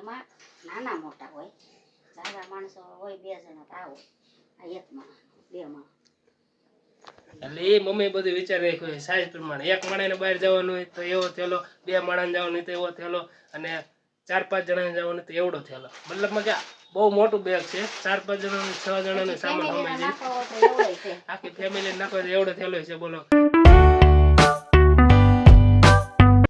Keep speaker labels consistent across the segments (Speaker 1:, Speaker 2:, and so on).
Speaker 1: એમાં નાના મોટા હોય, જાજા માણસો હોય 2 જણા તો આવો, આ એકમાં બેમાં.
Speaker 2: એટલે એ મમ્મી બધું વિચાર રાખ્યું હોય સાઈઝ પ્રમાણે. એક માણસને બહાર જવાનું હોય તો એવો થેલો, 2 માણસને જવાનું હોય તો એવો થેલો, અને 4-5 જણાને જવાનું હોય તો એવડો થેલો. મતલબમાં કે બહુ મોટું બેગ છે. 4-5 જણાનું 6 જણાનું સામાન સમાઈ જાય. આખી ફેમિલી નાખો તો એવડો થેલો છે બોલો.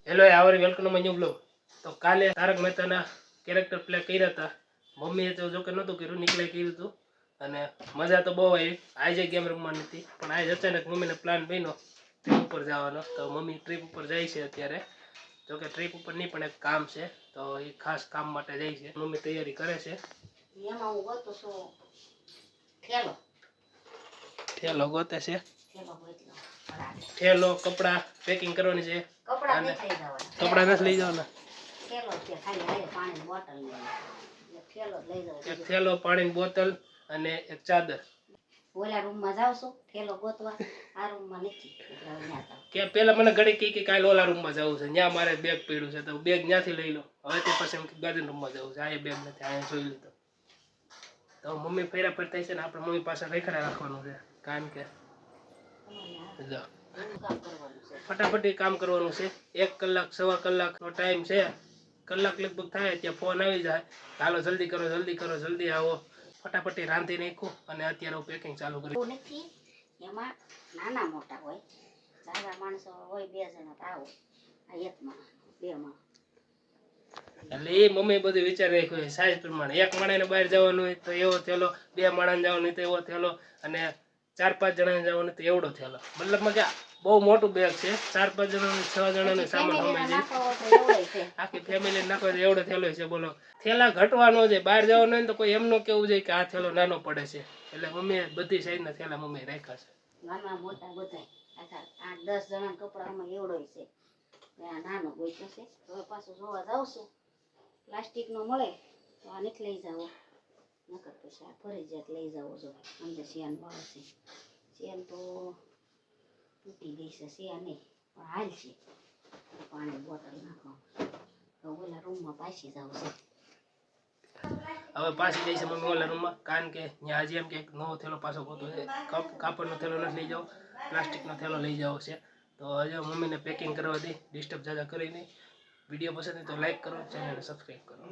Speaker 2: હેલો આવરી welcome to my new blog. તો કાલે તારક મહેતાના કેરેક્ટર પ્લે કર્યા હતા. મમ્મીએ તો જો કે નહોતું કર્યું, નીકળે કર્યું હતું અને મજા તો બહુ આવી. આજે ગેમ રમવાની હતી પણ આજે અચાનક મમ્મીને પ્લાન બન્યો ટ્રીપ ઉપર જવાનો. તો મમ્મી ટ્રીપ ઉપર જાય છે અત્યારે. જોકે ટ્રીપ ઉપર નહીં પણ એક કામ છે તો એ ખાસ કામ માટે જાય છે. મમ્મી તૈયારી કરે છે.
Speaker 1: એમાં હું ગોતું છું થેલો.
Speaker 2: થેલો ગોતે છે.
Speaker 1: થેલો ગોતલો.
Speaker 2: થેલો, કપડાં પેકિંગ કરવાની છે.
Speaker 1: કપડાં નથી લઈ જવાના.
Speaker 2: કપડાં નથી લઈ જવાના.
Speaker 1: થેલો છે ખાલી હારે પાણીની બોટલ લેવાની. થેલો જ લઈ જવાનો.
Speaker 2: એક થેલો, પાણીની બોટલ અને એક ચાદર.
Speaker 1: ઓલા રૂમમાં જાવ છો થેલો ગોતવા, આ રૂમમાં નથી.
Speaker 2: કે પેલા મને ઘડી કે કાલે ઓલા રૂમમાં જવું છે, ત્યાં મારે બેગ પડ્યું છે તો બેગ ત્યાંથી લઈ લો. હવે તે પછી એમ ગાર્ડન રૂમમાં જવું છે, આ બેગ નથી, અહીંયા જોઈ લીધો. તો મમ્મી ફેરા ફેર થાય છે ને આપણે મમ્મી પાસે રેખડા રાખવાનું છે. કારણ કે ફટાફટી કામ કરવાનું છે. 1 કલાક 1.25 કલાકનો ટાઈમ છે. કલાક લગભગ થાય ત્યાં ફોન આવી જાય, હાલો જલ્દી કરો જલ્દી કરો જલ્દી આવો. ફટાફટી રાંધી નાખું અને અત્યારે હું પેકિંગ ચાલુ કરી.
Speaker 1: નથી એમાં નાના મોટા હોય, જાજા માણસો હોય 2 જણા તો આવો, આ એકમાં બેમાં.
Speaker 2: એટલે એ મમ્મી બધું વિચાર રાખ્યું હોય સાઈઝ પ્રમાણે. એક માણસને બહાર જવાનું હોય તો એવો થેલો, 2 માણસને જવાનું હોય તો એવો થેલો, અને 4-5 જણાને જવાનું હોય તો એવડો થેલો. મતલબમાં કે બહુ મોટું બેગ છે. 4-5 જણાનું 6 જણાનું સામાન સમાઈ જાય. આખી ફેમિલી નાખો તો એવડો થેલો છે બોલો. થેલા ઘટવાનો છે. બહાર જવાનું હોય તો કોઈ એમ ન કેવું જોઈએ કે આ થેલો નાનો પડે છે. એટલે મમ્મીએ બધી સાઈઝના થેલા મમ્મીએ રાખ્યા છે.
Speaker 1: નાના મોટા બધા 8-10 જણા કપડામાં એવડો છે. આ નાનો ગોઈતો છે. હવે પાછું જોવા જાવ છું પ્લાસ્ટિકનો મળે તો આ નથી લઈ જાવો, નકર પછી આ ફરજિયાત લઈ જાવો. જો અંદર શિયાન વાળો છે. શિયાન તો તૂટી ગઈ છે, શિયા નહીં પણ હાલ છે. પાણી બોટલ નાખો તો ઓલા રૂમમાં પાછી જાવ છે.
Speaker 2: હવે પાછી જઈશે મમ્મી ઓલા રૂમમાં, કારણ કે ત્યાં હજી એમ કે નવો થેલો પાછો ગોતો છે. કાપડનો થેલો નથી લઈ જાવ, પ્લાસ્ટિકનો થેલો લઈ જાવ છે. તો હજુ મમ્મીને પેકિંગ કરવા દઈ, ડિસ્ટર્બ જ્યાદા કરી નહીં. વિડીયો પસંદ હોય તો લાઈક કરો, ચેનલને સબસ્ક્રાઈબ કરો.